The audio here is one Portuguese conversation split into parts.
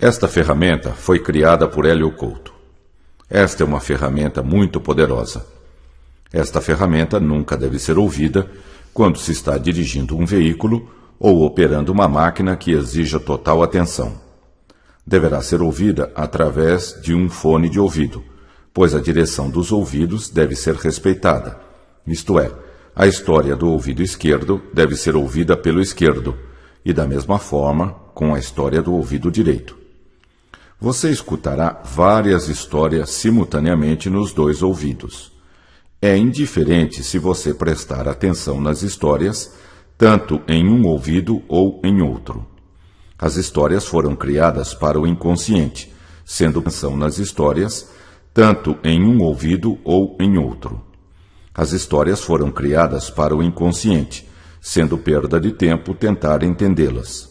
Esta ferramenta foi criada por Hélio Couto. Esta é uma ferramenta muito poderosa. Esta ferramenta nunca deve ser ouvida quando se está dirigindo um veículo ou operando uma máquina que exija total atenção. Deverá ser ouvida através de um fone de ouvido, pois a direção dos ouvidos deve ser respeitada. Isto é, a história do ouvido esquerdo deve ser ouvida pelo esquerdo, e da mesma forma com a história do ouvido direito. Você escutará várias histórias simultaneamente nos dois ouvidos. É indiferente se você prestar atenção nas histórias, tanto em um ouvido ou em outro. As histórias foram criadas para o inconsciente, sendo atenção nas histórias, tanto em um ouvido ou em outro. As histórias foram criadas para o inconsciente, sendo perda de tempo tentar entendê-las.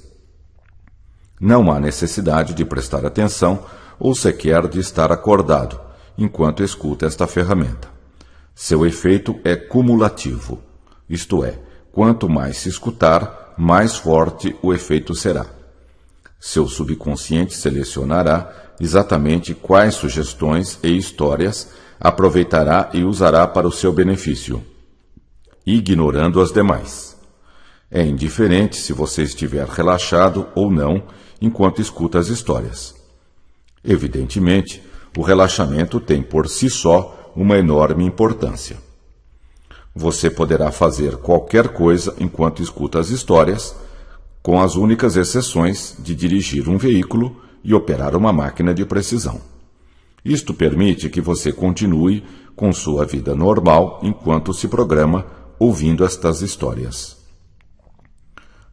Não há necessidade de prestar atenção ou sequer de estar acordado enquanto escuta esta ferramenta. Seu efeito é cumulativo, isto é, quanto mais se escutar, mais forte o efeito será. Seu subconsciente selecionará exatamente quais sugestões e histórias aproveitará e usará para o seu benefício, ignorando as demais. É indiferente se você estiver relaxado ou não enquanto escuta as histórias. Evidentemente, o relaxamento tem por si só uma enorme importância. Você poderá fazer qualquer coisa enquanto escuta as histórias, com as únicas exceções de dirigir um veículo e operar uma máquina de precisão. Isto permite que você continue com sua vida normal enquanto se programa ouvindo estas histórias.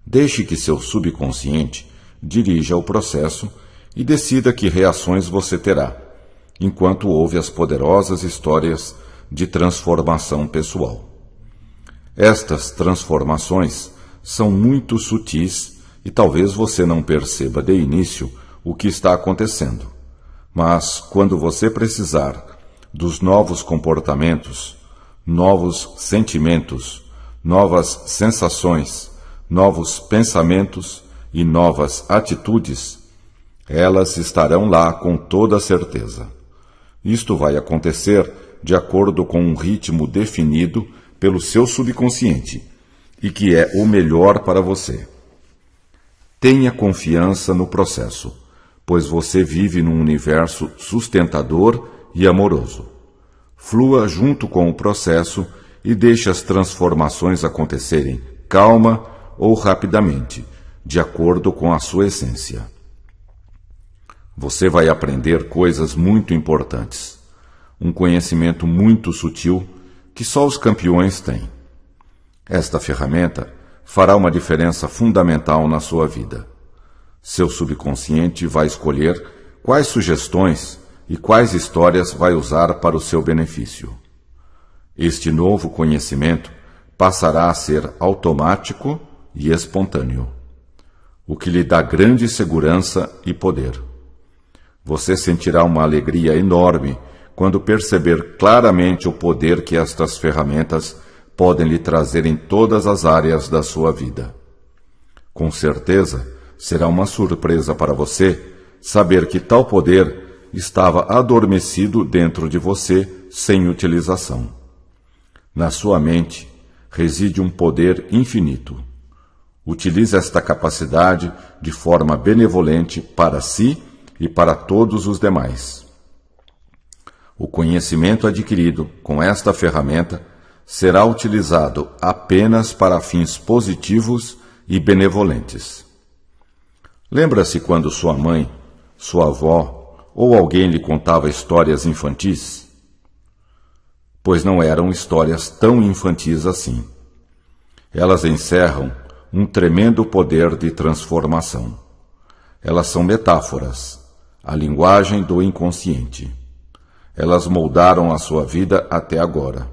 Deixe que seu subconsciente dirija o processo e decida que reações você terá, enquanto ouve as poderosas histórias de transformação pessoal. Estas transformações são muito sutis e talvez você não perceba de início o que está acontecendo. Mas, quando você precisar dos novos comportamentos, novos sentimentos, novas sensações, novos pensamentos e novas atitudes, elas estarão lá com toda certeza. Isto vai acontecer de acordo com um ritmo definido pelo seu subconsciente e que é o melhor para você. Tenha confiança no processo, pois você vive num universo sustentador e amoroso. Flua junto com o processo e deixe as transformações acontecerem calma ou rapidamente, de acordo com a sua essência. Você vai aprender coisas muito importantes, um conhecimento muito sutil que só os campeões têm. Esta ferramenta fará uma diferença fundamental na sua vida. Seu subconsciente vai escolher quais sugestões e quais histórias vai usar para o seu benefício. Este novo conhecimento passará a ser automático e espontâneo, o que lhe dá grande segurança e poder. Você sentirá uma alegria enorme quando perceber claramente o poder que estas ferramentas podem lhe trazer em todas as áreas da sua vida. Com certeza, será uma surpresa para você saber que tal poder estava adormecido dentro de você sem utilização. Na sua mente reside um poder infinito. Utilize esta capacidade de forma benevolente para si e para todos os demais. O conhecimento adquirido com esta ferramenta será utilizado apenas para fins positivos e benevolentes. Lembra-se quando sua mãe, sua avó ou alguém lhe contava histórias infantis? Pois não eram histórias tão infantis assim. Elas encerram um tremendo poder de transformação. Elas são metáforas, a linguagem do inconsciente. Elas moldaram a sua vida até agora.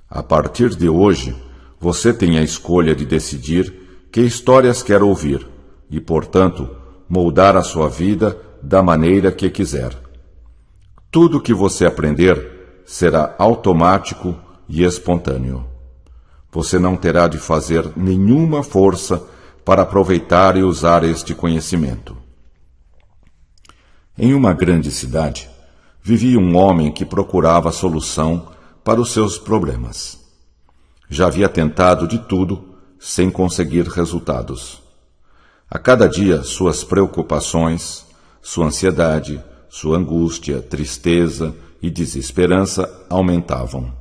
A partir de hoje, você tem a escolha de decidir que histórias quer ouvir e, portanto, moldar a sua vida da maneira que quiser. Tudo que você aprender será automático e espontâneo. Você não terá de fazer nenhuma força para aproveitar e usar este conhecimento. Em uma grande cidade, vivia um homem que procurava solução para os seus problemas. Já havia tentado de tudo sem conseguir resultados. A cada dia, suas preocupações, sua ansiedade, sua angústia, tristeza e desesperança aumentavam.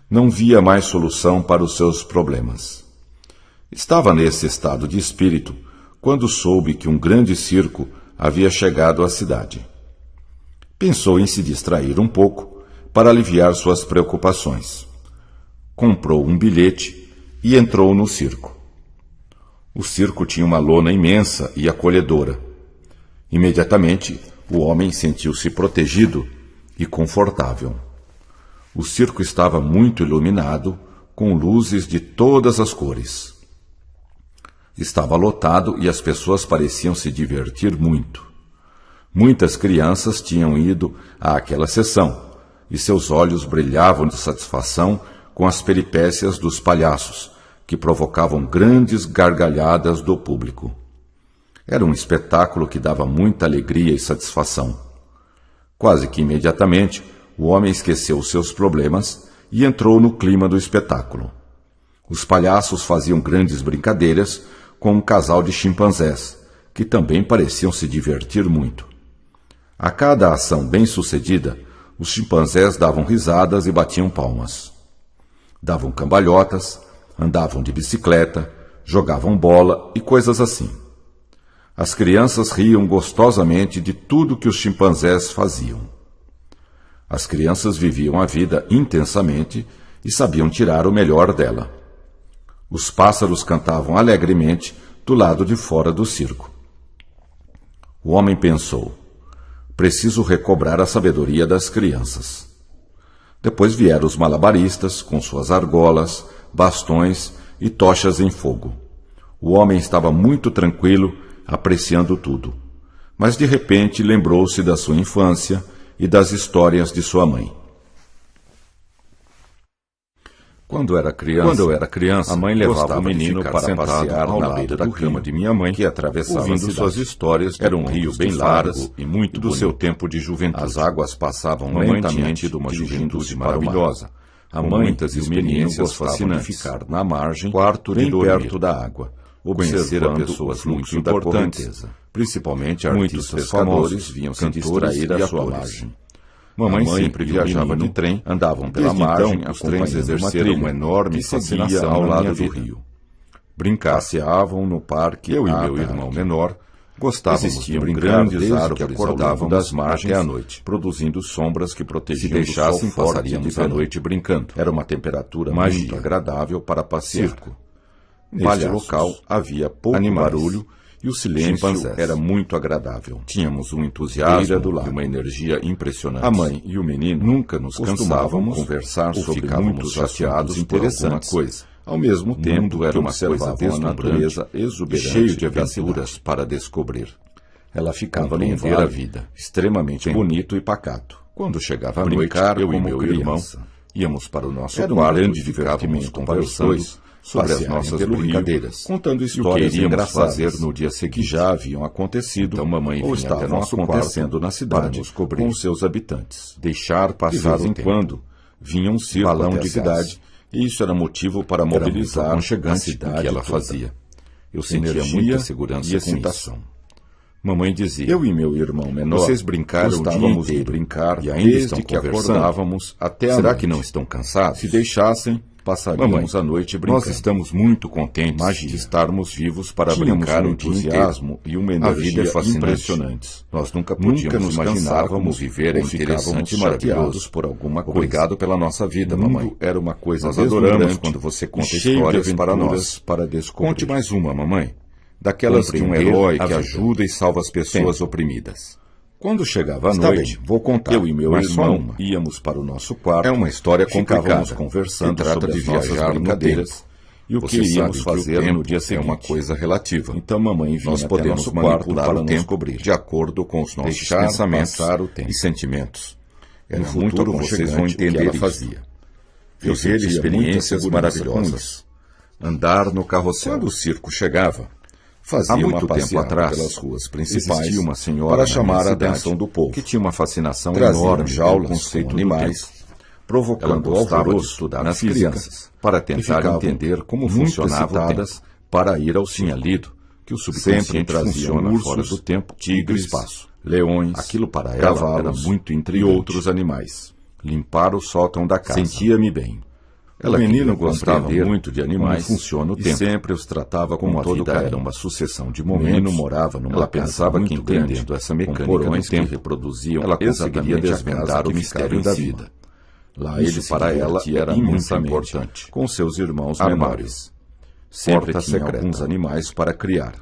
Não via mais solução para os seus problemas. Estava nesse estado de espírito quando soube que um grande circo havia chegado à cidade. Pensou em se distrair um pouco para aliviar suas preocupações. Comprou um bilhete e entrou no circo. O circo tinha uma lona imensa e acolhedora. Imediatamente, o homem sentiu-se protegido e confortável. O circo estava muito iluminado, com luzes de todas as cores. Estava lotado e as pessoas pareciam se divertir muito. Muitas crianças tinham ido àquela sessão, e seus olhos brilhavam de satisfação com as peripécias dos palhaços, que provocavam grandes gargalhadas do público. Era um espetáculo que dava muita alegria e satisfação. Quase que imediatamente, o homem esqueceu seus problemas e entrou no clima do espetáculo. Os palhaços faziam grandes brincadeiras com um casal de chimpanzés, que também pareciam se divertir muito. A cada ação bem-sucedida, os chimpanzés davam risadas e batiam palmas. Davam cambalhotas, andavam de bicicleta, jogavam bola e coisas assim. As crianças riam gostosamente de tudo que os chimpanzés faziam. As crianças viviam a vida intensamente e sabiam tirar o melhor dela. Os pássaros cantavam alegremente do lado de fora do circo. O homem pensou: preciso recobrar a sabedoria das crianças. Depois vieram os malabaristas com suas argolas, bastões e tochas em fogo. O homem estava muito tranquilo, apreciando tudo. Mas de repente lembrou-se da sua infância e das histórias de sua mãe. Quando eu era criança, a mãe levava o menino para passear ao lado da cama de minha mãe, que atravessava ouvindo suas histórias. Era um rio bem largo e muito do seu tempo de juventude. As águas passavam lentamente, tinha tido uma juventude maravilhosa. A mãe muitas experiências fascinantes. De ficar na margem, quarto bem perto da água, observando pessoas muito importantes, principalmente artistas pescadores, vinham se distrair à sua margem. Mamãe sempre viajava de trem, andavam pela margem, os trens exerceram uma enorme fascinação ao lado do rio. Passeavam no parque, eu e meu irmão menor gostávamos de brincar grandes árvores que acordavam das margens até a noite, produzindo sombras que protegiam. Se deixassem, passaríamos a noite brincando. Era uma temperatura muito agradável para passear. Neste local havia pouco barulho e o silêncio era muito agradável. Tínhamos um entusiasmo e uma energia impressionante. A mãe e o menino nunca nos cansávamos conversar sobre muitos chateados interessantes coisa. Ao mesmo tempo, era uma coisa natureza exuberante, cheio de aventuras para descobrir. Ela ficava num vale a vida, extremamente bonito e pacato. Quando chegava a noite, eu e meu irmão íamos para o nosso quarto e ficávamos conversando sobre as nossas brincadeiras, contando histórias que iríamos fazer no dia seguinte, que já haviam acontecido, então mamãe ou estavam acontecendo na cidade com os seus habitantes. Deixar passar em quando vinha um circo balão de cidade, e isso era motivo para mobilizar a cidade que ela fazia. Eu sentia muita segurança e excitação. Mamãe dizia: eu e meu irmão menor, vocês brincaram o dia inteiro, brincar, e ainda estão que acordávamos até a noite. Será que não estão cansados? Se deixassem, passaríamos a noite brincando. Nós estamos muito contentes de estarmos vivos para brincar um entusiasmo e uma energia impressionantes. Nós nunca podíamos imaginar como viver é interessante e maravilhoso por alguma coisa. Obrigado pela nossa vida, mamãe. Era uma coisa nós adoramos quando você conta histórias para nós, para descobrir. Conte mais uma, mamãe. Daquelas de um herói que ajuda e salva as pessoas oprimidas. Quando chegava a noite, vou contar. Eu e meu irmão íamos para o nosso quarto. É uma história complicada. Conversando sobre as nossas brincadeiras e o que iríamos fazer no dia seguinte. É uma coisa relativa. Então mamãe vinha até nosso quarto para nos cobrir, de acordo com os nossos pensamentos e sentimentos. No futuro vocês vão entender o que ela fazia. Viver experiências maravilhosas. Andar no carrossel. Quando o circo chegava, Fazia Há muito uma tempo passeata atrás, pelas ruas principais existia uma senhora para chamar a cidade atenção do povo, que tinha uma fascinação Traziam enorme jaulas pelo conceito com do animais, tempo. provocando Ela gostava de alvoroço estudar nas física crianças, para que tentar ficavam entender como muito funcionava o excitadas tempo. para ir ao Tinha circo. lido que o Sempre subconsciente traziam funciona ursos, fora do tempo, tigres, do espaço. leões, Aquilo para ela cavalos era muito e intrigante. outros animais. Limpar o sótão da casa. Sentia-me bem. Ela O menino queria gostava compreender muito de animais como funciona o e tempo. sempre os tratava Como com a todo vida carinho. era uma sucessão de O menino momentos, morava numa ela casa pensava que muito grande, entendendo essa com mecânica porões do tempo, que reproduziam ela conseguiria exatamente a desvendar casa o que mistério ficava da em cima. vida. Lá Isso ele se para ela divertia era muito imensamente importante. com seus irmãos Armário. menores. Sempre Porta tinha secreta. alguns animais para criar.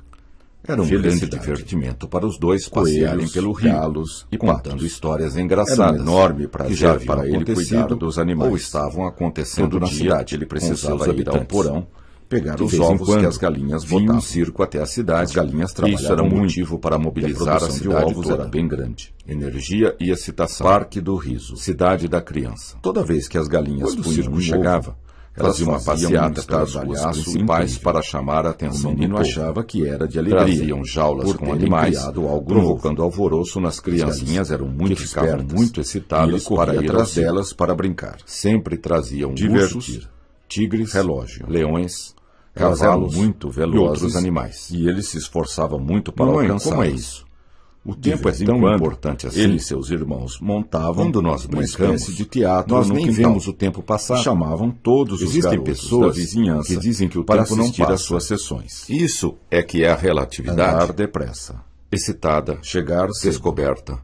Era um grande Felicidade. divertimento para os dois passearem Coelhos, pelo rio galos e e contando patos. histórias Era um engraçadas enorme prazer que já haviam para ele acontecido cuidar dos animais. ou estavam acontecendo Todo na dia cidade. ele com seus precisava ir ao habitantes. porão, pegar De os vez em ovos quando, que as galinhas vinha botavam. um circo até a cidade. As galinhas Isso era trabalhavam um muito, motivo para e a mobilizar a produção de cidade ovos toda. era bem grande. Energia e excitação. Parque do Riso. Cidade da criança. Toda vez que as galinhas Quando o punham circo um chegava, ovo, elas faziam uma faziam passeata um pelas ruas estardalhaço principais incrível. para chamar a atenção O menino do povo. achava que era de alegria. Traziam jaulas por com terem animais, criado algo provocando novo. alvoroço nas crianças. As galinhas eram muito que ficavam espertas, muito e excitadas ele corria para ir atrás ao circo. delas para brincar. Sempre traziam Divertir. ursos, tigres, Relógio. leões, Elas eram cavalos muito e velozes outros animais. e ele se esforçava muito para Mamãe, alcançá-las. como é isso? O De tempo é vez em tão quando, importante assim. ele e seus irmãos montavam Quando nós uma brincamos, espécie de teatro nós no nem quintal. vemos o tempo passar. E chamavam todos os Existem garotos pessoas da vizinhança que dizem que o para tempo não assistir passa. às suas sessões. Isso é que é a relatividade. Andar depressa, Excitada, chegar cedo. descoberta,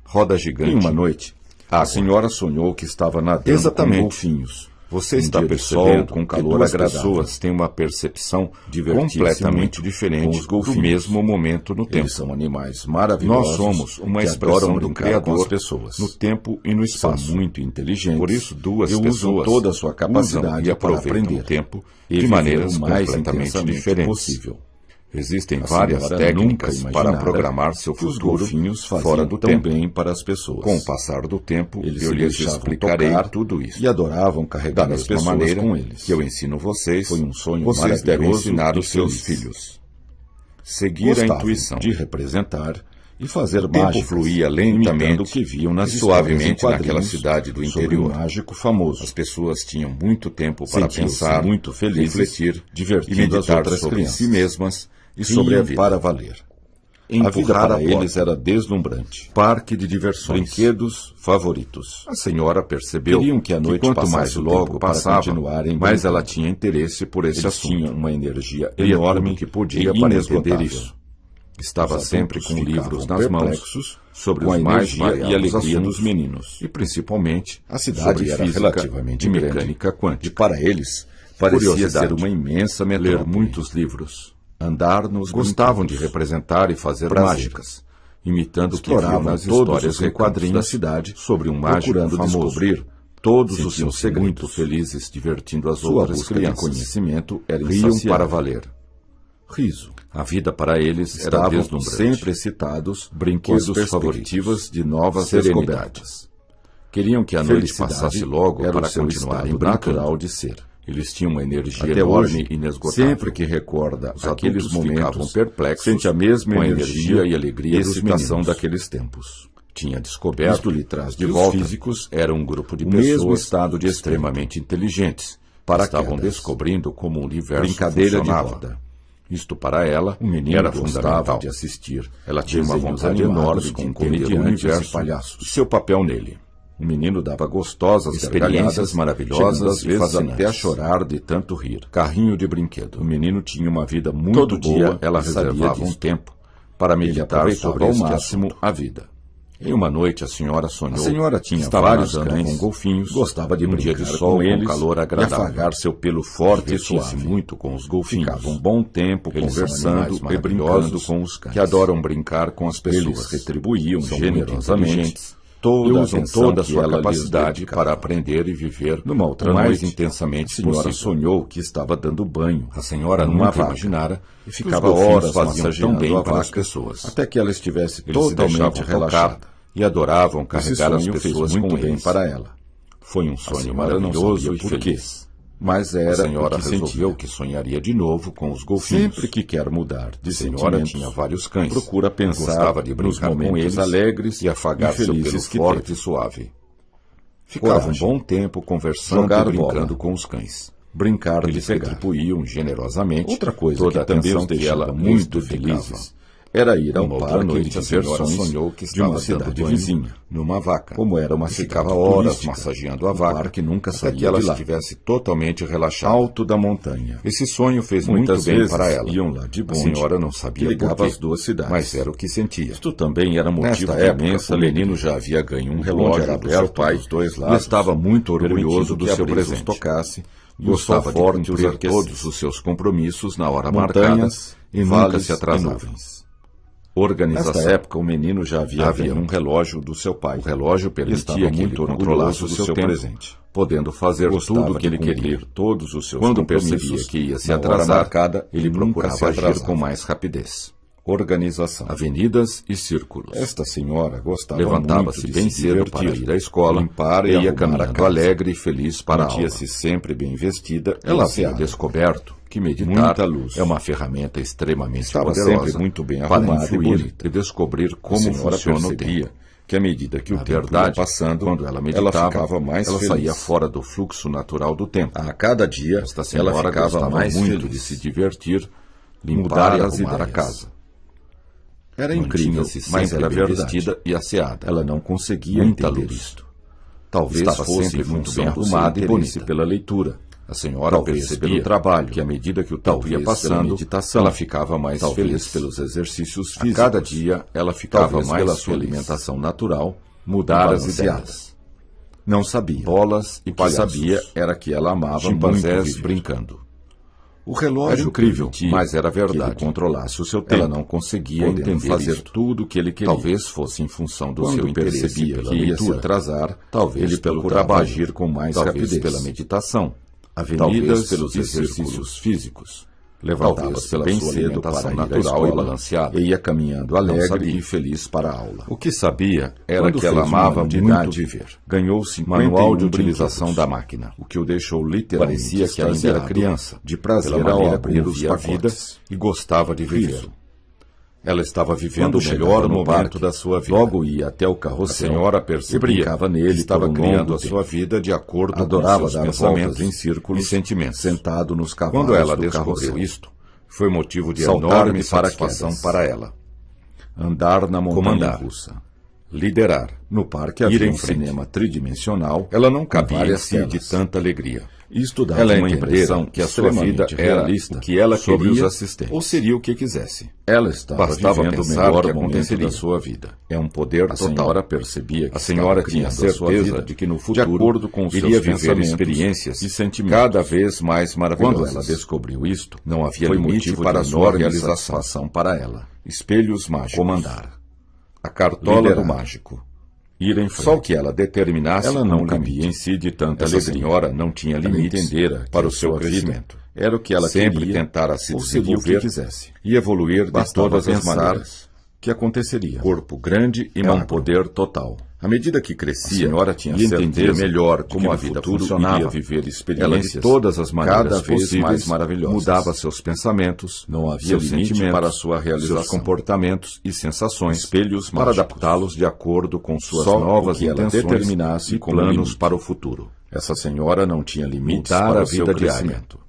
roda gigante. Em uma noite, água. a senhora sonhou que estava nadando Exatamente. com golfinhos. Você Um está dia de percebendo sol, com que calor duas agradável. pessoas têm uma percepção Divertir-se completamente muito diferente com os do golfinhos. mesmo momento no tempo. Eles são animais maravilhosos. Nós somos uma que expressão adoram do brincar Criador com as pessoas. no tempo e no São espaço. muito inteligentes. Por isso, duas e usam pessoas toda a sua usam capacidade e para aproveitam aprender o tempo e de viver maneiras o mais completamente intensamente diferentes. possível. Existem A várias senhora técnicas nunca para imaginara programar seu que os futuro golfinhos faziam fora do tão tempo. bem para as pessoas. Com o passar do tempo, Eles eu se lhes deixavam explicarei tocar tudo isso. e adoravam carregar Da as mesma pessoas maneira com eles. que eu ensino vocês, Foi um sonho vocês devem maravilhoso ensinar e os seus feliz. filhos. Seguir a Gostavam intuição. de representar e fazer O tempo mágicas, fluía imitando lentamente o que viam nas e histórias suavemente em naquela quadrinhos cidade do sobre interior. um mágico famoso. As pessoas tinham muito tempo para Sentiam-se pensar, muito felizes, refletir, divertindo e as meditar outras sobre crianças. si mesmas e sobre a Riam vida. para valer. A vida Empurrar para a eles porta. era deslumbrante. Parque de diversões. Brinquedos favoritos. A senhora percebeu Queriam que a noite quanto passasse mais o logo tempo para passava, continuarem mais brincando. ela tinha interesse por esse Eles assunto. tinham uma energia Queria enorme tudo que podia e para inesgotável. entender isso. Estava Os sempre adultos com ficavam livros nas mãos perplexos sobre com a os mais energia e variados alegria assuntos dos meninos. e principalmente A cidade sobre era física relativamente e grande. mecânica E quântica. para eles, parecia Curiosidade. ser uma imensa Ler metrópole. muitos livros. Andar nos Gostavam de brinquedos. representar e fazer Prazer. mágicas, imitando o que viam Exploravam nas todos histórias os e recantos quadrinhos da cidade, sobre um mágico procurando famoso. descobrir todos os seus Sentiam-se segredos. muito felizes divertindo as Sua outras busca de crianças. conhecimento era Riam insaciável. para valer. Riso. A vida para eles era Estavam deslumbrante. sempre excitados Brinquedos com as perspectivas favoritos. de novas Serenidade. descobertas. Queriam que a noite Felicidade passasse logo era para o seu continuarem estado brincando. natural de ser. Eles tinham uma energia Até enorme hoje, e inesgotável. sempre que recorda Os aqueles adultos ficavam momentos, perplexos sente a mesma com a energia e alegria e dos excitação meninos. daqueles tempos. Tinha descoberto Isto lhe traz de que volta os físicos eram um grupo de o pessoas mesmo estado de extremamente inteligentes, Paraquedas. estavam descobrindo como o universo Brincadeira de funcionava. roda. Isto para ela O menino era gostava fundamental. de assistir. Ela tinha uma desenhos vontade animados enorme de com entender o comediantes universo e palhaços. e seu papel nele. O menino dava gostosas Experiências gargalhadas, maravilhosas chegando às e vezes fascinantes. até a chorar de tanto rir. Carrinho de brinquedo. O menino tinha uma vida muito Todo boa dia ela e sabia reservava um disto. tempo para Ele meditar aproveitava sobre ao este máximo assunto. a vida. Em uma noite a senhora sonhou. A senhora tinha que estava vários nadando cães, com golfinhos, gostava de um dia brincar de sol com eles calor e agradável. afagar seu pelo forte e Divertia-se suave. muito com os golfinhos. Ficava um bom tempo Eles são conversando animais e brincando maravilhosos com os cães. que adoram brincar com as pessoas. Eles retribuíam São muito generosamente inteligentes toda e a usam atenção toda a que sua ela lhes capacidade dedicava. para aprender e viver Numa outra o mais noite, intensamente a senhora possível. sonhou que estava dando banho. A senhora numa nunca vaca imaginara e que ficava os golfinhos horas faziam massageando tão bem a para as vaca, pessoas. até que ela estivesse Eles se totalmente deixavam relaxada. tocar e adoravam Esse carregar as sonho fez pessoas muito com bem eles. para ela. Foi um A sonho senhora não maravilhoso sabia e por quê. feliz. Mas era a senhora o que resolveu sentia. que sonharia de novo com os golfinhos. Sempre que quer mudar de A senhora sentimentos, tinha vários cães. procura pensar Gostava de nos brincar com momentos eles alegres e afagar seu pelo felizes que forte teve. e suave. Ficava um Coragem. bom tempo conversando Jogar e brincando bola. com os cães. Brincar de Eles pegar. retribuíam generosamente Outra coisa toda que também os atenção que deixava ela muito lhes dedicava. felizes era ir ao Uma outra parque noite, de a senhora diversões sonhou que de uma estava dando cidade banho vizinha. numa vaca. Como era uma E cidade ficava horas turística, massageando a o vaca parque nunca até saía que ela de lá. estivesse totalmente relaxada. Alto da montanha. Esse sonho fez Muitas muito bem vezes para ela. iam lá de A bonde, senhora não que sabia ligava por quê, as duas cidades. mas era o que sentia. Isto também era motivo Nesta de época, imensa o menino alegria. já havia ganho um O relógio bonde era do seu aberto pai dos dois e lados, estava muito orgulhoso permitindo do que a seu brisa os presente. tocasse e o Gostava sol de forte os cumprir aquecesse. todos os seus compromissos na hora marcada Montanhas, e nunca vales se atrasava. e nuvens. Organização. Nesta época, o menino já havia Havia ganho um relógio do seu pai. O relógio Permitia estava que muito ele orgulhoso controlasse do o seu seu tempo, presente, podendo fazer Gostava tudo o que de ele queria. cumprir todos os seus Quando compromissos. percebia que ia se Na hora atrasar, marcada, ele nunca procurava se agir atrasava. com mais rapidez. Organização. Avenidas e círculos. Esta senhora gostava Levantava-se muito de bem se cedo para divertir, ir à escola, limpar e ia arrumar a caminhando casa. alegre e feliz para a aula. Mantia-se sempre bem vestida. Ela e havia aseada. descoberto que meditar Muita luz. é uma ferramenta extremamente Estava poderosa sempre muito bem para arrumada e influir bonita. e descobrir como A senhora funciona o percebia tempo. que à medida que o Na tempo verdade, ia passando, quando ela meditava, ficava mais ela feliz. saía fora do fluxo natural do tempo. A cada dia, Esta ela senhora ficava gostava mais muito feliz. de se divertir, limpar Mudar e as arrumar a ideias. casa. Era incrível, Mantinha-se mas sempre era bem verdade. vestida e asseada. Ela não conseguia Muita entender luz. isto. Talvez Estava fosse sempre em muito função bem do arrumada seu e interesse bonita. pela leitura. A senhora Talvez percebia pelo trabalho, que à medida que o tempo talvez ia pela passando, meditação, ela ficava mais talvez feliz. pelos exercícios A físicos. cada dia ela ficava Talvez mais pela sua feliz. alimentação natural, Mudar e as balanceada. ideias. Não sabia. Bolas e O que palhaços. sabia era que ela amava Chimpanzés muito viver. brincando. O relógio Era incrível, permitia mas era que ele verdade. controlasse o seu tempo. Ela não conseguia podendo entender fazer isto. tudo o que ele queria. Talvez fosse em função do Quando seu interesse percebia pela que ia se leitura. atrasar, Talvez ele pelo procurava trabalho. agir com mais Talvez rapidez. pela meditação. Avenidas Talvez pelos e exercícios círculos. físicos. Levantava-se Talvez pela bem sua cedo alimentação para ir à natural escola e balanceada. e ia caminhando alegre sabia. e feliz para a aula. O que sabia era Quando que ela fez um amava ano de muito idade, viver. Ganhou 51 Manual de utilização brinquedos, da máquina. o que o deixou literalmente Parecia que ainda era extasiado criança, de prazer pela ao maneira abrir como os via a vida pacotes. e gostava de viver. Riso. Ela estava vivendo Quando o melhor chegava no momento parque, da sua vida. logo ia até o A carrossel senhora e percebia brincava nele que estava por um criando longo a sua tempo. vida de acordo Adorava com seus dar pensamentos voltas em círculos e sentimentos. sentado nos cavalos Quando ela do descobriu carrossel. isto, foi motivo de Saltar enorme de paraquedas. satisfação para ela. Andar na montanha Comandar. russa. Liderar. No parque Ir havia em um frente. cinema tridimensional. Ela não com cabia em várias si de telas. tanta alegria. Isto dava Ela uma entendera impressão que a sua vida extremamente era realista o que ela sobre queria os assistentes. ou seria o que quisesse. Ela estava Bastava vivendo o pensar melhor que momento aconteceria. da sua vida. É um poder A total. senhora percebia que A senhora estava tinha criando a sua certeza vida de que no de futuro acordo com os iria seus viver pensamentos experiências e sentimentos. cada vez mais maravilhosas. Quando ela descobriu isto, Não havia foi limite motivo para de a sua enorme realização. satisfação para ela. Espelhos mágicos. Comandar. A cartola Liderar. do mágico. Ir em frente. Só o que ela determinasse Ela não como cabia limite. em si de tanta Essa alegria. senhora não tinha Ela limites entendera que para o a seu sua vida crescimento. Era o que ela Sempre queria, tentara se ou seria o que desenvolver quisesse. e evoluir de Bastava todas as pensar maneiras. que aconteceria. Corpo grande e É um magro. poder total. À medida que A crescia, senhora tinha e entendia certeza melhor de que como a no vida futuro funcionava, iria viver ela de experiências todas as maneiras cada vez possíveis mais maravilhosas. mudava seus pensamentos, Não havia seus limite sentimentos, para a sua realização. seus comportamentos e sensações, Espelhos para mágicos. adaptá-los de acordo com suas Só novas o que ela intenções determinasse e como planos limite. para o futuro. Essa senhora não tinha limites Mudar para a o seu vida diária. crescimento.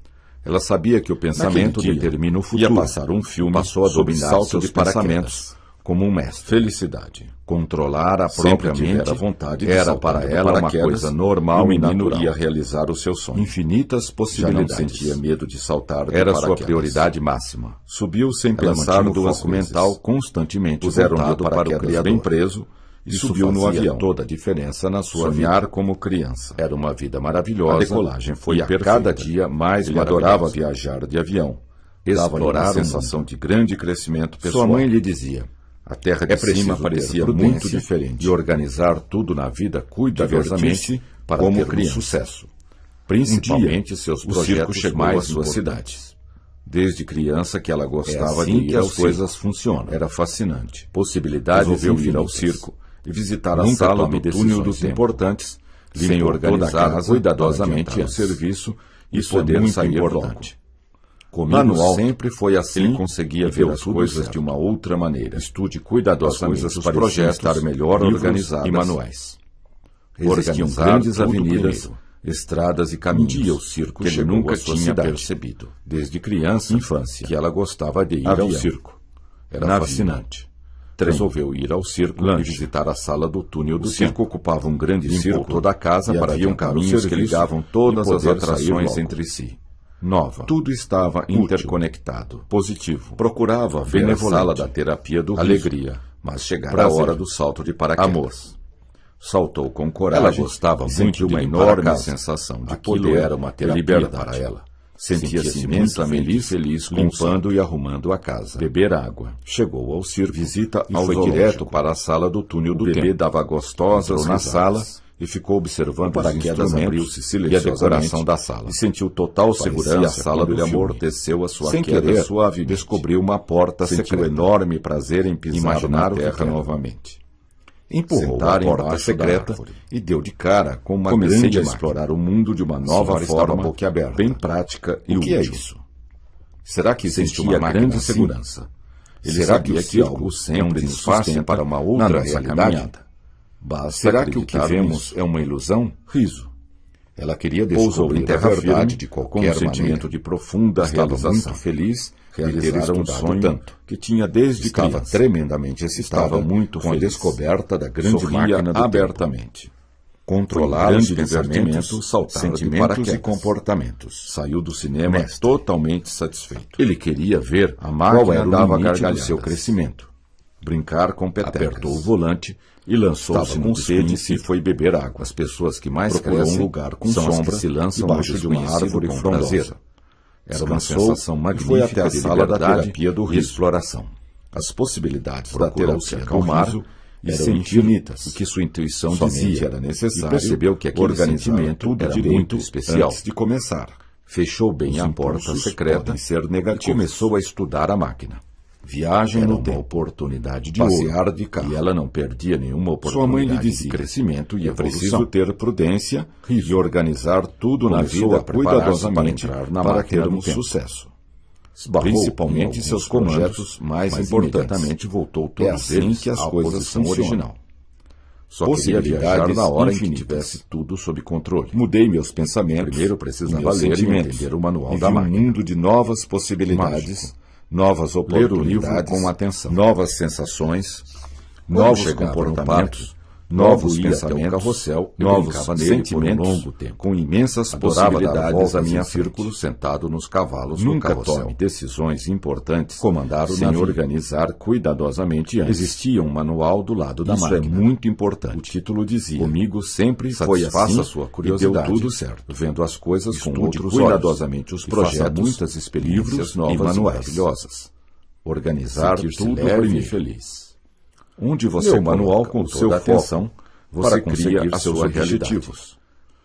Ela sabia que o pensamento Naquele dia, determina o futuro. ia passar um filme Passou a sobre dominar salto seus de paraquedas. pensamentos como um mestre. Felicidade. Controlar a Sempre própria mente tivera vontade de era saltar para de ela uma paraquedas, coisa normal e e o menino natural. ia realizar o seu sonho. Infinitas Já não possibilidades. sentia medo de saltar de Era paraquedas. sua prioridade máxima. Subiu sem Ela pensar mantinha o duas foco vezes. mental constantemente Puseram-lhe o voltado para o paraquedas Criador. bem preso e Isso subiu no fazia avião. toda a diferença na sua Sonhar vida. como criança. Era uma vida maravilhosa. A decolagem foi e a perfeita. cada dia mais Ele adorava maravilhosa. viajar de avião. Dava-lhe uma Explorar o sensação mundo. de grande crescimento pessoal. Sua mãe lhe dizia: A terra de é preciso cima ter parecia prudência muito diferente. e organizar tudo na vida cuidadosamente Divertir-se para como ter um criança. sucesso. Um Principalmente dia, seus o circo projetos chegou mais à sua importantes. cidade. Desde criança que ela gostava assim de ir que ao as circo. coisas funcionam. Era fascinante. Possibilidades Resolveu ir ao infinitas. circo e visitar a Nunca sala tome do túnel decisões do tempo. importantes Sem limpou organizar toda a casa cuidadosamente para o serviço Isso é muito importante. Comigo Manual sempre foi assim. Ele conseguia ver as coisas de uma outra maneira. Estude cuidadosamente os pareciam projetos, estar melhor livros organizadas e manuais. Existiam Organizar grandes tudo avenidas, primeiro. estradas e Um caminhos dia o circo que ele chegou nunca à sua tinha cidade. percebido. Desde criança, Infância. que ela gostava de ir Avião. ao circo. Era Navio. fascinante. Trem. Resolveu ir ao circo Lanche. e visitar a sala do túnel do O circo tempo. ocupava um grande Limpou círculo toda a casa e para haviam adiantar o caminhos que serviço ligavam todas e as poder atrações sair logo. entre si. Nova. Tudo estava Útil. interconectado. Positivo. Procurava ver a Benevolente. sala da terapia do riso, Alegria. mas chegara Prazer. a hora do salto de paraquedas. Amor. Saltou com coragem. Ela gostava e muito sentiu de uma limpar a enorme casa. sensação de Aquilo poder era uma terapia e liberdade para ela. Sentia-se Sentia-se imensamente muito feliz com o limpando e arrumando a casa. Beber água. Chegou ao circo, Visita e ao foi zoológico. direto para a sala do túnel do bebê tempo. Dava gostosas Entrou na risadas sala e ficou observando o os paraquedas instrumentos abriu-se e a silenciosamente decoração da sala. e sentiu total Parecia segurança a sala quando do o filme, amorteceu a sua sem queda querer, suavemente. Descobriu uma porta Sentiu secreta. enorme prazer em pisar Imaginar na o que terra era. novamente. Empurrou Sentar a porta embaixo secreta da árvore. e deu de cara com uma Comecei grande a máquina. explorar o mundo de uma nova Senhora estava forma, boquiaberta. bem prática e O que é útil. isso? Será que existe Sentia uma máquina grande assim? segurança. Ele Será sabia que o que circo algo é um sempre nos desfase sustenta para uma na outra nossa realidade? caminhada? Basta Será que o que acreditar vemos nisso. é uma ilusão? Riso. Ela queria Pousou descobrir em terra a verdade firme, de com qualquer um sentimento maneira. de profunda Estava realização. muito feliz de ter Realizara um estudado sonho tanto, que tinha desde Estava criança. tremendamente excitada Estava muito com a feliz. descoberta da grande Sorria máquina do abertamente. Controlar Foi um os grande pensamentos, divertimento saltar de sentimentos paraquedas. e comportamentos. Saiu do cinema Mestre. totalmente satisfeito. Ele queria ver A máquina qual era o dava limite do gargalhadas. seu crescimento. Brincar com petecas. Apertou o volante e lançou-se Estava no com sede e desconhecido. foi beber água. As pessoas que mais Procurou crescem um lugar com são as sombra que se lançam debaixo de uma desconhecido árvore com frondosa. prazer. Era uma Descansou sensação e magnífica foi até a de sala da liberdade terapia do e riso. exploração. As possibilidades da Procurou terapia se do acalmar riso e eram sentir infinitas. o que sua intuição Somente dizia. era necessário E percebeu que aquele organizar sentimento tudo era direito muito especial. antes de começar. Fechou bem Os a porta impulsos secreta podem ser e negativos. começou a estudar a máquina. Viagem Era no uma tempo. oportunidade de Passear ouro, de carro. e ela não perdia nenhuma Sua oportunidade mãe lhe de dizia: crescimento e é preciso evolução. ter prudência e organizar tudo na Começou vida a preparar-se cuidadosamente para entrar na para máquina do termos tempo. sucesso. Esbarrou Principalmente em seus alguns comandos, projetos mais mas importantes. imediatamente voltou É todos assim eles que as à coisas posição funcionam. original. Só queria viajar Possibilidades na hora em que infinitas. tivesse tudo sob controle. Mudei meus pensamentos. Primeiro e precisava meus ler e sentimentos. entender o manual E da vi um máquina. mundo de novas possibilidades, Mágico. novas Ler o oportunidades, livro com atenção. novas sensações, Quando novos chegava no comportamentos, parque, novos logo ia até o pensamentos, carrossel e novos brincava nele por um sentimentos, longo tempo. com imensas Adorava dar possibilidades voltas à minha em frente. círculo sentado nos cavalos Nunca do carrossel. tome decisões importantes Comandar o sem navio. organizar cuidadosamente antes. Existia um manual do lado da Isso máquina. é muito importante. O título dizia: Comigo sempre foi satisfaça assim, a sua e curiosidade, deu tudo certo. vendo as coisas com Estude outros cuidadosamente olhos os e faça projetos, muitas experiências livros novas e manuais. maravilhosas. Organizar Sentir-se tudo leve e primeiro. feliz. Onde você Meu manual coloca com o toda seu a atenção, foco, você para cria conseguir os seus seus objetivos. objetivos.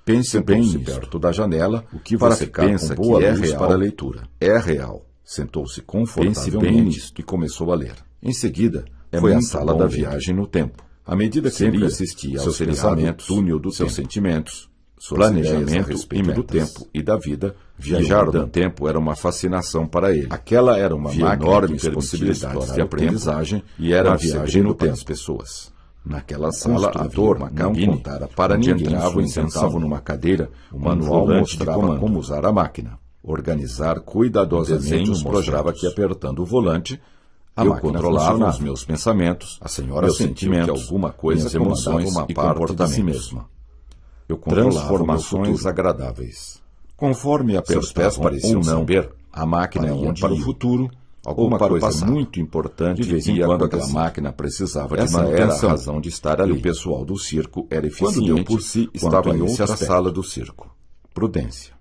Pense bem Sentou-se nisto. perto da janela, O que para você ficar pensa com boa que é luz real, para a leitura. é real. Sentou-se Pense confortavelmente bem nisto. e começou a ler. Em seguida, É foi à muito sala bom da ler. viagem no tempo. À medida que Sempre lia, assistia aos seus seriados, pensamentos, túnel do seus tempo. sentimentos, Suas ideias a planejamento respeito e do metas. tempo e da vida Viajar iam no mudando. tempo era uma fascinação para ele. Aquela era uma Via máquina enormes que permitia possibilidades explorar de o tempo aprendizagem e era uma um viagem segredo no para tempo. as pessoas. Naquela O sala havia construtor uma não cabine contara para onde ninguém entravam sua e sentavam intenção. numa cadeira. O Um manual volante de mostrava comando. como usar a máquina. Organizar O cuidadosamente desenho os mostrava projetos. que apertando o volante, A eu máquina controlava funcionava. os meus pensamentos, A senhora meus sentiu que sentimentos, alguma coisa minhas comandava emoções uma e parte de si comportamentos. mesma. Eu controlava o meu Transformações futuro. agradáveis. Conforme Seus pés apertavam pareciam ou não, saber a máquina para ia onde para o ia, futuro, alguma ou para o coisa passado. muito importante De vez em ia quando aquela acontecer. máquina precisava de Essa era a manutenção. razão de estar E ali. o pessoal do circo era Quando eficiente deu por si, quanto estava a em esse outra aspecto. sala do circo. Prudência.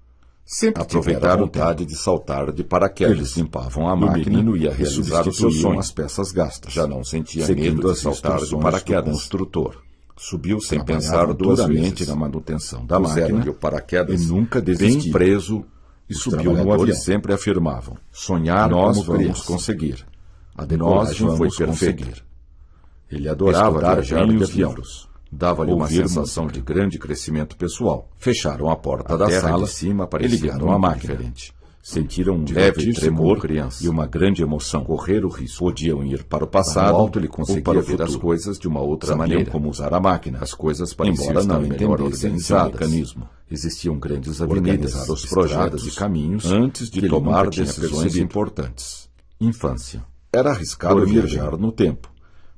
Sempre Aproveitar tiveram a vontade de saltar de paraquedas. Eles limpavam a E o máquina menino ia e realizar o seu substituíam sonho. as peças gastas. Já não sentia Seguindo medo de as saltar de instruções paraquedas. do construtor. Subiu sem Trabalhavam pensar duas duramente vezes na manutenção da Puseram-lhe máquina o paraquedas e nunca bem desistiram. preso e Os subiu no trabalhadores avião. sempre afirmavam: Sonhar nós como vamos criança. conseguir. A Nós decolagem foi vamos perfeita. conseguir. Ele adorava Estudar viajar bem de os avião. livros. Dava-lhe uma Ouvir sensação de grande crescimento pessoal. Fecharam a porta A da terra sala de cima e parecia ligaram a muito máquina. diferente. Sentiram um leve Divertir-se tremor como criança. e uma grande emoção. Correr o risco. Podiam ir para o No passado alto ele ou conseguia para o ver as futuro. coisas de uma outra Sabiam maneira. como usar a máquina, As coisas pareciam embora estar não melhor entendessem seu organizadas. mecanismo. Existiam grandes avenidas, Organizar os projetos e caminhos antes de que ele tomar nunca tinha decisões percebido. importantes. Infância. Era arriscado Dormir viajar bem. no tempo,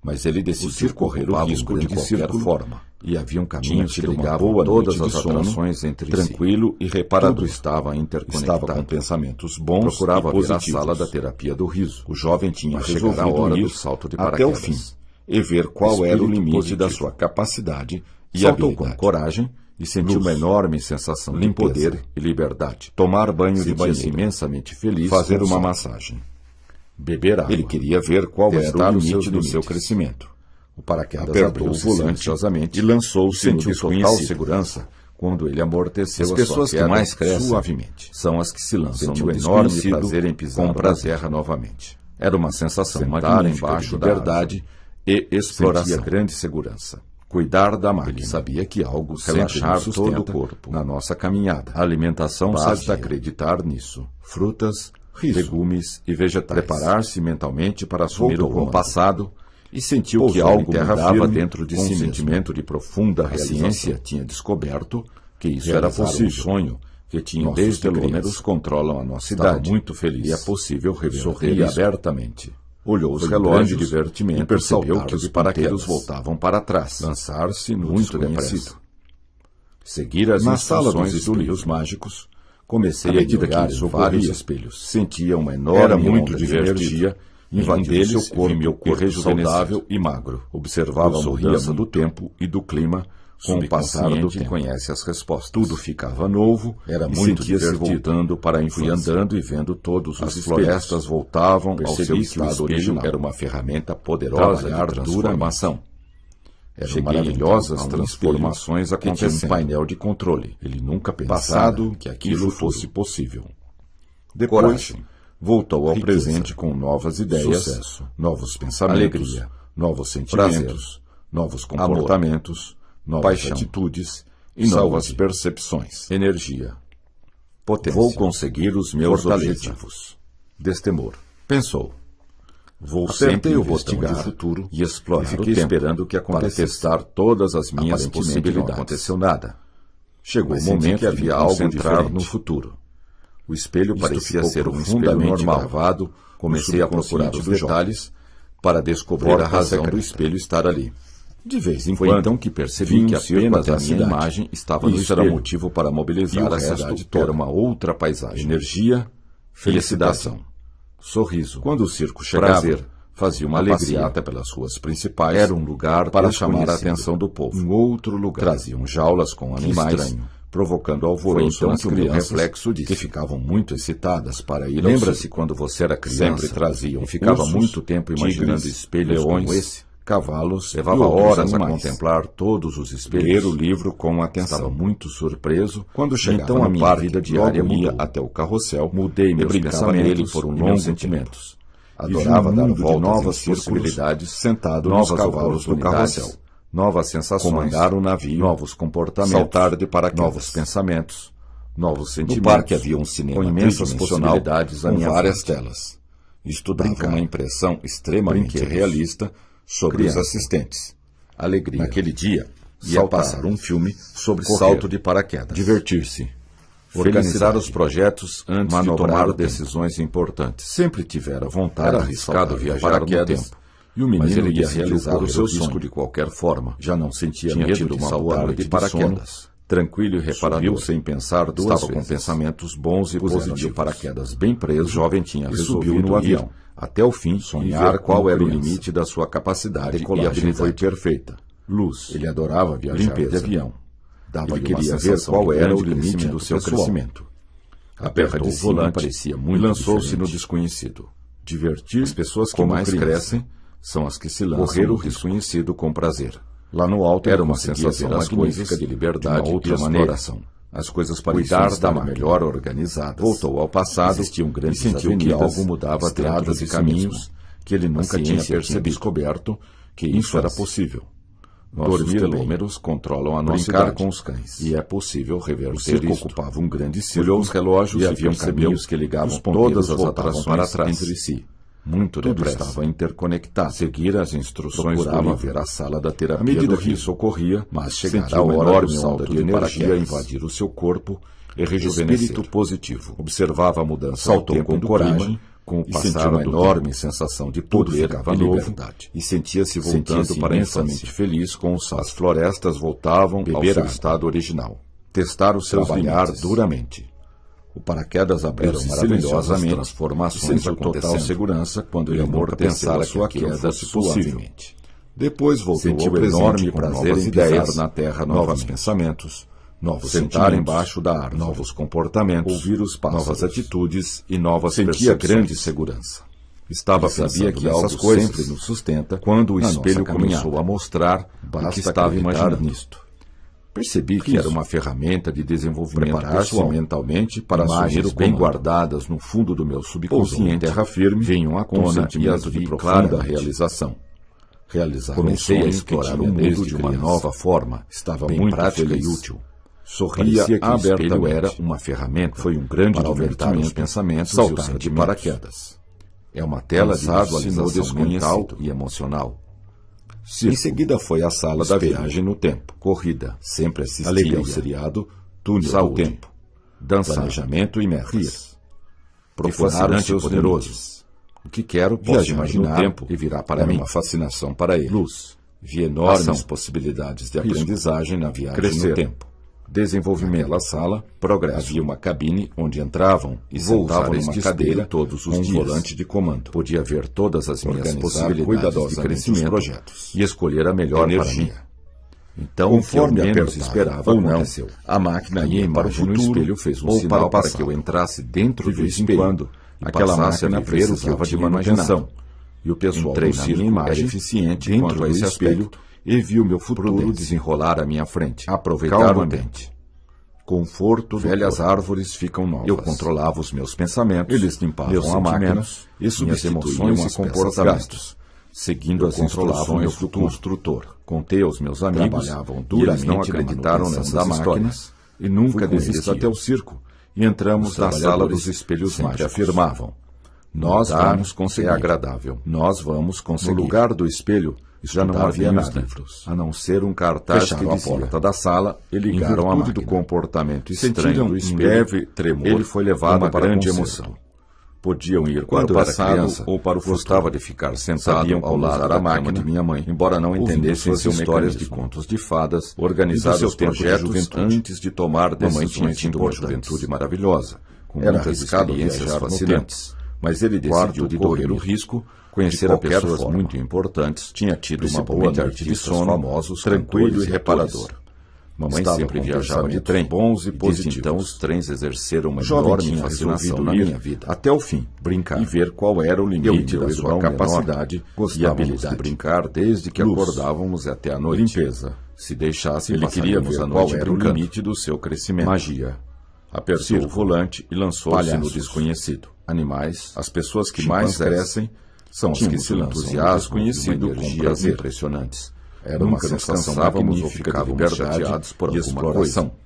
Mas ele decidiu circo correr o ocupava um risco de grande qualquer círculo forma. E haviam Tinha caminhos que tido uma ligavam boa todas noite as de sono, atrações entre tranquilo e si. reparador. Tudo estava Estava interconectado. com pensamentos bons Procurava e ver a positivos. sala da terapia do riso. O jovem tinha Mas chegara a resolvido hora ir do salto de até o paraquedas. fim e ver qual era o Espírito limite da positivo. sua capacidade e Saltou com habilidade. coragem e sentiu Luz, uma enorme sensação de limpeza, poder e liberdade. tomar banho de Sentia-se banheiro, imensamente feliz. fazer com o uma sol. massagem. Beber água. Ele queria ver qual era Testar o os limite seus do seu limites. crescimento. O paraquedas Apertou abriu-se o volante silenciosamente e lançou-se no sentiu total desconhecido. segurança quando ele amorteceu As a pessoas sua que queda mais crescem suavemente. São as que se lançam Sentiu no enorme desconhecido prazer em pisar com na prazer. terra novamente. Era uma sensação Sentar magnífica embaixo de da liberdade e exploração. Sentia Grande segurança. Cuidar da máquina. Ele sabia que algo Relaxar relaxar todo o sustenta corpo na nossa caminhada. A alimentação Basta basta acreditar nisso. Frutas, Riso. legumes e vegetais. Preparar-se mentalmente para assumir Voltou o ao comando. passado E sentiu Pousou que algo em terra mudava firme dentro de com si um mesmo. sentimento de profunda realização. A ciência tinha descoberto que isso era Realizar um possível. sonho que tinha Nossos desde telômeros criança. Controlam a nossa Estava idade. muito feliz. E é possível reverter Sorria isso. abertamente. Olhou os Foi relógios grande divertimento e percebeu percebeu que que os os paraquedas ponteiros voltavam para trás. Lançar-se no muito desconhecido. depressa. Seguir as Na sala instruções dos do espelhos livro mágicos, comecei À a medida que olhar isso em vários ocorria, espelhos. Sentia uma enorme Era muito onda de divertido. energia Invadiu invadiu seu seu corpo corpo, meu corpo rejuvenescido, saudável e magro. Observava a sorria mudança muito. do tempo e do clima com o passar do Subconsciente tempo. conhece as respostas. Tudo ficava novo, Era e muito sentia-se divertido. voltando para a infância. Fui andando e vendo todos As os florestas florestas voltavam ao seu Percebi que o estado espelho original. era uma ferramenta poderosa Trabalhar de duramente. transformação. Eram Cheguei maravilhosas então a um transformações espelho que tinha um acontecendo. painel de controle. Ele nunca pensara Passado que e aquilo futuro. fosse possível. Depois, Coragem. voltou ao Riqueza. presente com novas ideias, Sucesso. novos pensamentos, Alegria. novos sentimentos, novos comportamentos, novas Paixão. atitudes e Saúde. novas percepções. Energia. Potência. Vou conseguir os meus Fortaleza. objetivos. Destemor. Pensou. Vou Apertei sempre o botão investigar de futuro e explorar e fiquei o tempo esperando que para acontecesse. testar todas as minhas Aparentemente possibilidades. não aconteceu nada. Chegou Mas o momento senti que havia me algo concentrar diferente. no futuro. O espelho Isto parecia ficou ser um espelho profundamente normal. gravado Comecei a procurar os subconsciente do detalhes para descobrir Porta a razão secreta. do espelho estar ali. De vez em Foi quando, então que percebi vi um que circo apenas até a a minha cidade. imagem estava no Isso espelho. era motivo para E mobilizar o a resto cidade toda. era uma outra paisagem. Energia, Felicitação. felicitação, sorriso. Quando o circo chegava, Prazer, fazia uma alegria. passeata pelas ruas principais. Era um lugar para chamar a desconhecido. atenção do povo. Um outro lugar. Traziam jaulas com animais, estranho. provocando Foi alvoroço então nas que o meu crianças, reflexo disse. que ficavam muito excitadas para ir ao Lembra-se circo. quando você era criança? Sempre traziam e ficava ursos, muito tempo imaginando tigres, espelhos leões, como esse, cavalos, e levava outros horas a animais. contemplar todos os espelhos. Ler o livro com atenção. Estava muito surpreso Quando chegava então no a minha parque, vida diária logo ia mudou. Até o carrossel, mudei meus brincava pensamentos nele por um e longo meus tempo. sentimentos. Adorava Adorava dar dar voltas voltas em novas círculos, possibilidades, sentado novos nos cavalos do oportunidades, carrossel, novas sensações, comandar o navio, novos comportamentos, saltar de paraquedas. novos pensamentos, novos sentimentos. No parque havia um cinema com imensas tridimensional possibilidades com várias várias telas. Isto dava dava uma uma impressão extremamente Brinquedos. realista sobre Criança. os assistentes. Alegria. Naquele dia, ia Saltar. passar um filme sobre Correr. salto de paraquedas. Divertir-se. Organizar Felicidade. os projetos antes de Manobrar tomar o tempo. decisões importantes. Sempre tivera vontade Era de arriscado saltar viajar paraquedas, no tempo. e o menino Mas ele ia decidiu realizar o correr seu o risco sonho de qualquer forma. Já não sentia Tinha medo tido de uma saltar boa noite de de paraquedas. Tranquilo e reparador, Subiu sem pensar duas Estava vezes. com pensamentos bons e Puseram-lhe positivos. o paraquedas bem preso, o jovem tinha e resolvido subiu no ir avião. até o fim, Sonhar sonhar qual como era o criança. limite da sua capacidade e Decolagem a habilidade foi foi perfeita. Luz. Ele adorava viajar Limpeza. de avião. Dava Ele queria queria ver ver qual qual era era o o limite limite do seu pessoal. crescimento. Apertou o volante, parecia muito e lançou-se diferente. no desconhecido. Divertir as pessoas que como mais criança. crescem são as que se lançam Correr no o risco. desconhecido com prazer. Lá no alto era uma sensação ver as magnífica coisas de liberdade de uma outra e exploração. As coisas pareciam Cuidar da estar máquina. melhor organizadas. Voltou ao passado Existiam e grandes sentiu que avenidas, algo mudava dentro estradas de e caminhos mesmo. que ele nunca tinha ciência tinha percebido. Descoberto que isso era Infância. possível. Nossos telômeros controlam a nossa brincar idade, com os cães. e é possível reverter O circo isto. ocupava um grande círculo. Olhou os relógios e e haviam percebeu caminhos que ligavam os ponteiros todas as atrações para trás entre si. Muito Tudo depressa. estava interconectado. Seguir as instruções do Procurava livro. ver a sala da terapia À medida do que riso, isso ocorria, mas chegara sentiu a uma hora do enorme salto onda de de energia paraquedas. invadir o seu corpo e rejuvenescer. Espírito positivo. Observava a mudança Saltou do tempo com do coragem, clima, com o e passar sentiu uma do enorme tempo. sensação de Tudo poder ficava e novo liberdade. e sentia-se voltando Sentia-se para a imensamente infância. feliz com o salto. As florestas voltavam Beber ao seu água. estado original. Testar os seus Trabalhar limites. duramente. O paraquedas abriu-se Eram silenciosamente, maravilhosamente, transformações sentiu total acontecendo, segurança quando e ele amor nunca pensara pensara que sua aquilo queda fosse possível. suavemente. Depois voltou Sentiu ao presente enorme com prazer novas em ideias pisar na terra novos novamente. pensamentos, novos Sentar sentimentos, embaixo da árvore, novos comportamentos, ouvir os pássaros, novas atitudes e novas sentia percepções. grande segurança. Estava E sabia pensando que nessas algo coisas sempre nos sustenta quando o na espelho nossa começou caminhada. a mostrar o Basta que estava acreditar imaginando. nisto. Percebi Que era uma ferramenta de desenvolvimento preparar-se pessoal. mentalmente para assumir Imagens o bem comando. guardadas no fundo do meu Pousou em subconsciente terra firme, vinham à com um tona e sentimento as de vi profunda claramente. realização. Realizar Comecei um a sonho explorar que o tinha mundo desde de uma criança. nova forma. Estava bem muito prática feliz. e útil. Sorria Parecia que o espelho abertamente. era uma ferramenta. Foi um grande para aumentar os divertimento pensamentos e saltar os de sentimentos. paraquedas. É uma tela de Cansado, visualização alucinou mental desconhecido. e emocional. Em seguida foi à sala da Espelho. viagem no tempo. Corrida, Sempre assistia Alegria. ao seriado Túnel Saúde. do Tempo. dançar, Planejamento e metas. rir, Procurar os fascinante seus e poderoso. limites. O que quero, posso Viajar imaginar no tempo e virá para era mim. uma fascinação para ele. Luz, Via enormes ação, possibilidades de risco, aprendizagem na viagem crescer, no tempo. desenvolvimento, Naquela sala, progresso. havia uma cabine onde entravam e Vou sentavam usar numa este cadeira espelho todos os com um dias. volante de comando. Podia ver todas as minhas Organizar possibilidades de cuidadosamente crescimento os projetos. e escolher a melhor Energia. para mim. Então, Conforme o que eu menos apertava esperava ou não, aconteceu. a máquina A minha ia para o imagem no futuro espelho fez um ou sinal para para que eu passado. entrasse dentro De do vez em espelho quando, e aquela passasse a máquina viver o que eu precisava de tinha manutenção. imaginado. E o pessoal Entrei do na circo minha imagem era eficiente dentro quanto a esse do aspecto espelho e vi o meu futuro prudência. desenrolar à minha frente. Aproveitar Calmamente. o ambiente. Conforto, velhas corpo. árvores ficam novas. Eu controlava os meus pensamentos, Eles limpavam meus a máquina sentimentos, e minhas substituíam emoções as e peças comportamentos. gastos. Seguindo as instruções do construtor. Contei aos meus amigos Trabalhavam e eles não duramente na acreditaram manutenção nessas da histórias e nunca Fui com eles desistiam. até o circo E entramos Os na sala trabalhadores dos espelhos sempre mágicos. afirmavam: nós Mudar vamos conseguir. é agradável. Nós vamos conseguir. No lugar do espelho, já não Estudava havia os nada, livros. a não ser um cartaz que Fecharam a dizia, porta da sala e ligaram a em virtude máquina. do comportamento estranho Sentiram do um espelho, leve tremor, ele foi levado uma para grande conserto. emoção. Podiam ir Quando para o era passado criança ou para o futuro. Gostava de ficar sentado Sabiam ao como lado usar da a máquina máquina, de minha mãe, embora não ouvindo entendessem suas seu histórias de mecanismo. contos de fadas, E organizar do seu os tempos de projeto juventude antes de tomar Mamãe decisões tinha tido uma importantes. juventude maravilhosa, com Era muitas arriscado experiências viajar no fascinantes. mas ele Quarto decidiu de correr o dormir. risco, De conhecer a qualquer pessoas forma. muito importantes, tinha tido uma boa Principalmente noite de artistas sono, famosos, tranquilo cantores e e reparador. atores. Mamãe Estava sempre com viajava de pensamentos trem, bons e desde positivos. então os trens exerceram uma Jovem enorme tinha fascinação resolvido na ir minha vida. até o fim, Brincar e ver qual era o Eu e limite meu da sua irmão capacidade menor e gostávamos habilidade. de brincar desde que Luz, acordávamos até a noite. limpeza. Se deixasse, Ele queria passaríamos ver a qual noite era o brincando. limite do seu crescimento. Magia. Apertou Circo. o volante e lançou-se no Palhaços. desconhecido. Animais. As pessoas que Chimpanzés. mais crescem são as que Tínhamos se um lançam no entusiasmo desconhecido e uma com energia prazer. impressionantes. Era Nunca uma nos sensação cansávamos ou magnífica de ficávamos liberdade chateados por e alguma exploração. coisa.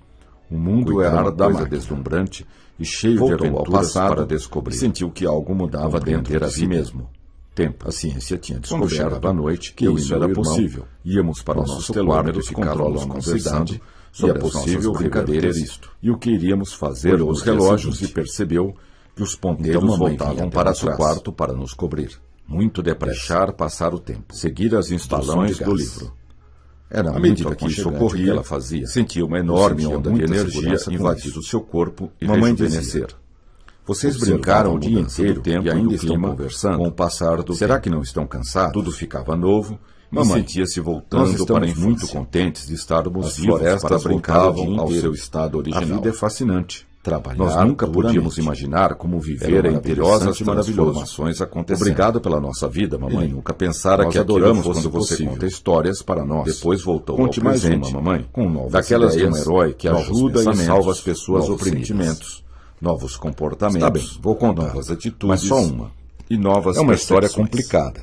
O mundo Cuidar era uma da coisa máquina. deslumbrante e cheio Voltou de ao aventuras passado para descobrir. e sentiu que algo mudava dentro Compreender de a si vida. mesmo. Tempo. A ciência tinha Quando descoberto chegava a noite, que eu e isso meu era irmão possível. íamos para o Nossos nosso telômeros quarto e ficávamos controlam a nossa conversando idade sobre e é as possível nossas brincadeiras reverter isto. e o que iríamos fazer Olhou nos os relógios relógios e e percebeu que os ponteiros Então mamãe vinha voltavam até para nosso trás. quarto para nos cobrir. Muito depressa. Deixar passar o tempo. Seguir as instruções de do gás. livro. Era À muito medida que isso aconchegante o ocorria, ela fazia. sentia uma enorme sentia onda de muita energia segurança com invadir isso. o seu corpo e Mamãe rejuvenescer. dizia, Vocês observava brincaram a o dia mudança do inteiro tempo e e ainda do estão clima conversando com o passar do Será tempo. que não estão cansados? Tudo ficava novo Mamãe, e sentia-se nós voltando estamos para a infância. muito contentes de estarmos As vivos florestas para brincar o voltavam dia ao inteiro. seu estado original. A vida é fascinante. Trabalhar Nós nunca podíamos duramente. imaginar como viver Era a maravilhoso interessante e maravilhoso. transformações acontecendo. Obrigado pela nossa vida, mamãe. Ele nunca pensara Nós que aquilo adoramos fosse quando você possível. conta histórias para nós. Depois voltou Conte ao mais presente, uma, mamãe, com novas daquelas de um ideias, herói que novos ajuda e pensamentos, salva as pessoas novos oprimidas. sentimentos, Novos comportamentos, Está bem, vou contar, novas atitudes, mas só uma. e novas É uma história percepções. complicada,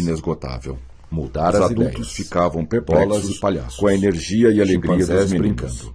inesgotável. Mudar Os as adultos ideias. ficavam Bolas perplexos e palhaços. com a energia e alegria dos Chimpanzés meninos. brincando.